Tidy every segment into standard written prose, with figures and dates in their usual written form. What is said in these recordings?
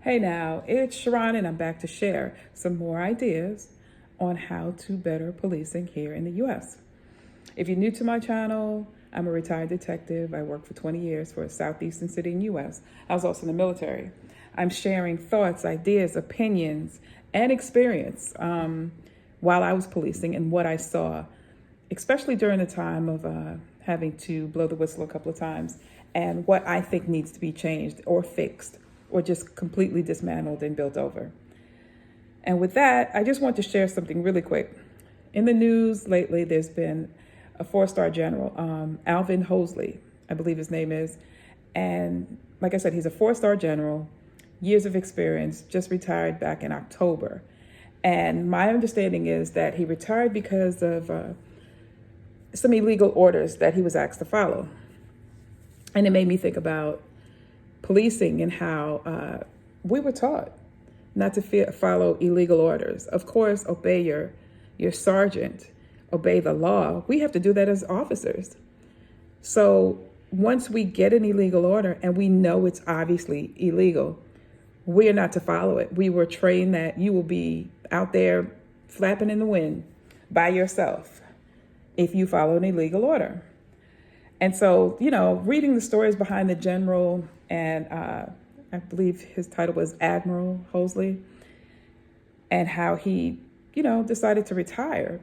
Hey now, it's Sharon and I'm back to share some more ideas on how to better policing here in the US. If you're new to my channel, I'm a retired detective. I worked for 20 years for a southeastern city in the US. I was also in the military. I'm sharing thoughts, ideas, opinions, and experience while I was policing and what I saw, especially during the time of having to blow the whistle a couple of times, and what I think needs to be changed or fixed or just completely dismantled and built over. And with that, I just want to share something really quick. In the news lately, there's been a 4-star general, Alvin Hosley, I believe his name is. And like I said, he's a 4-star general, years of experience, just retired back in October. And my understanding is that he retired because of some illegal orders that he was asked to follow. And it made me think about policing and how we were taught not to follow illegal orders. Of course, obey your sergeant, obey the law. We have to do that as officers. So once we get an illegal order and we know it's obviously illegal, we are not to follow it. We were trained that you will be out there flapping in the wind by yourself if you follow an illegal order. And so, reading the stories behind the general, and I believe his title was Admiral Hosley, and how he, decided to retire.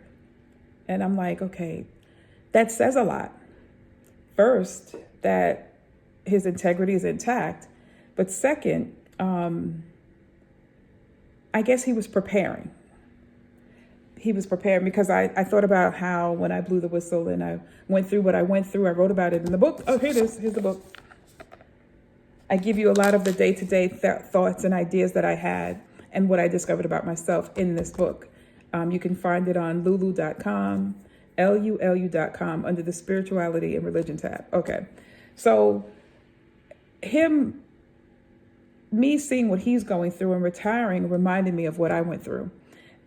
And I'm like, okay, that says a lot. First, that his integrity is intact. But second, I guess he was preparing. He was prepared because I thought about how when I blew the whistle and I went through what I went through, I wrote about it in the book. Oh, here it is. Here's the book. I give you a lot of the day-to-day thoughts and ideas that I had and what I discovered about myself in this book. You can find it on lulu.com, lulu.com, under the spirituality and religion tab. Okay. So me seeing what he's going through and retiring reminded me of what I went through.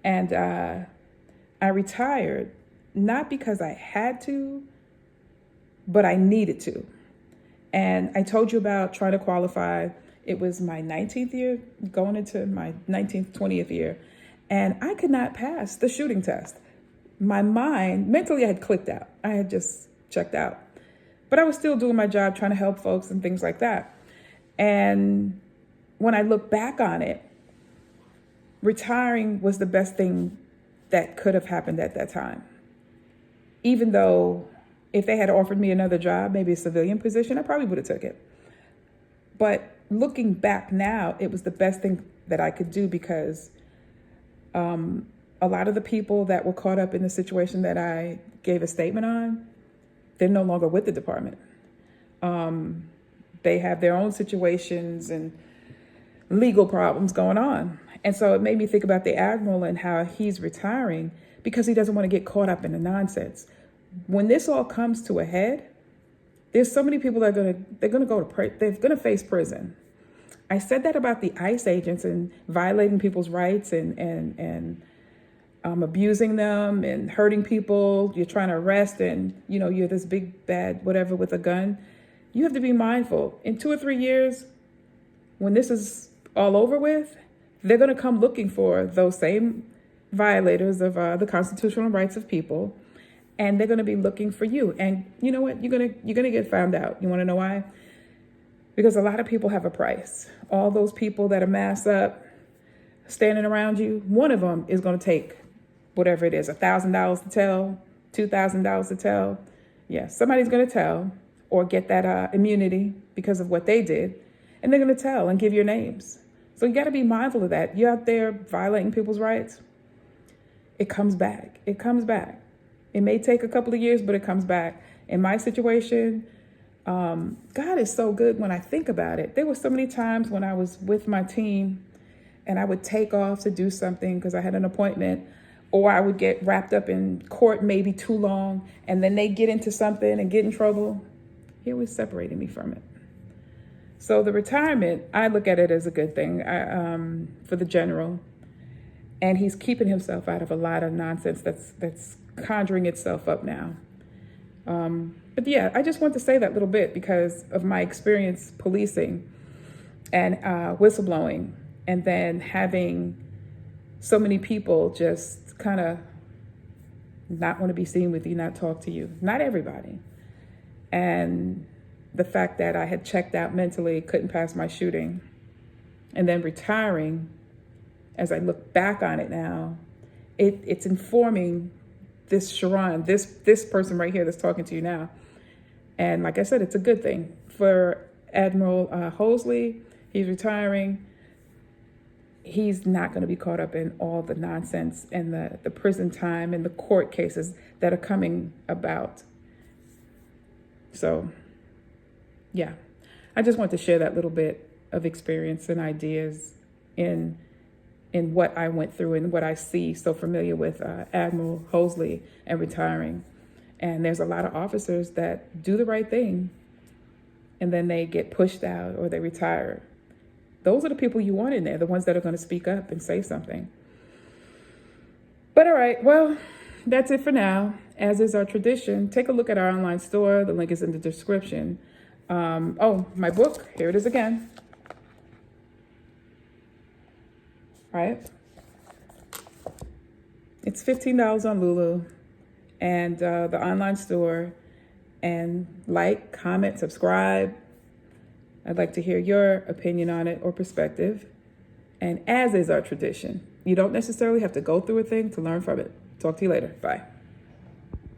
And I retired not because I had to, but I needed to. And I told you about trying to qualify. It was my 19th year, going into my 19th, 20th year. And I could not pass the shooting test. My mind, mentally, I had clicked out. I had just checked out. But I was still doing my job, trying to help folks and things like that. And when I look back on it, retiring was the best thing that could have happened at that time. Even though if they had offered me another job, maybe a civilian position, I probably would have took it. But looking back now, it was the best thing that I could do because a lot of the people that were caught up in the situation that I gave a statement on, they're no longer with the department. They have their own situations and legal problems going on. And so it made me think about the Admiral and how he's retiring because he doesn't want to get caught up in the nonsense. When this all comes to a head, there's so many people that are they're going to face prison. I said that about the ICE agents and violating people's rights and abusing them and hurting people. You're trying to arrest and, you're this big bad whatever with a gun. You have to be mindful. In 2 or 3 years, when this is all over with, they're going to come looking for those same violators of the constitutional rights of people, and they're going to be looking for you. And you know what? You're going to get found out. You want to know why? Because a lot of people have a price. All those people that are masked up, standing around you, one of them is going to take whatever it is, $1,000 to tell, $2,000 to tell. Yeah, somebody's going to tell or get that immunity because of what they did, and they're going to tell and give your names. So you got to be mindful of that. You're out there violating people's rights. It comes back. It comes back. It may take a couple of years, but it comes back. In my situation, God is so good when I think about it. There were so many times when I was with my team and I would take off to do something because I had an appointment, or I would get wrapped up in court maybe too long, and then they get into something and get in trouble. He always separated me from it. So the retirement, I look at it as a good thing for the general. And he's keeping himself out of a lot of nonsense that's conjuring itself up now. But yeah, I just want to say that little bit because of my experience policing and whistleblowing. and then having so many people just kind of not want to be seen with you, not talk to you. Not everybody. And the fact that I had checked out mentally, couldn't pass my shooting, and then retiring, as I look back on it now, it's informing this Sharon, this person right here that's talking to you now. And like I said, it's a good thing. For Admiral Hosley, he's retiring. He's not going to be caught up in all the nonsense and the prison time and the court cases that are coming about. So, yeah, I just want to share that little bit of experience and ideas in what I went through and what I see so familiar with Admiral Hosley and retiring. And there's a lot of officers that do the right thing and then they get pushed out or they retire. Those are the people you want in there, the ones that are going to speak up and say something. But all right, well, that's it for now. As is our tradition, take a look at our online store. The link is in the description. My book, here it is again. Right? It's $15 on Lulu and the online store. And like, comment, subscribe. I'd like to hear your opinion on it or perspective. And as is our tradition, you don't necessarily have to go through a thing to learn from it. Talk to you later. Bye.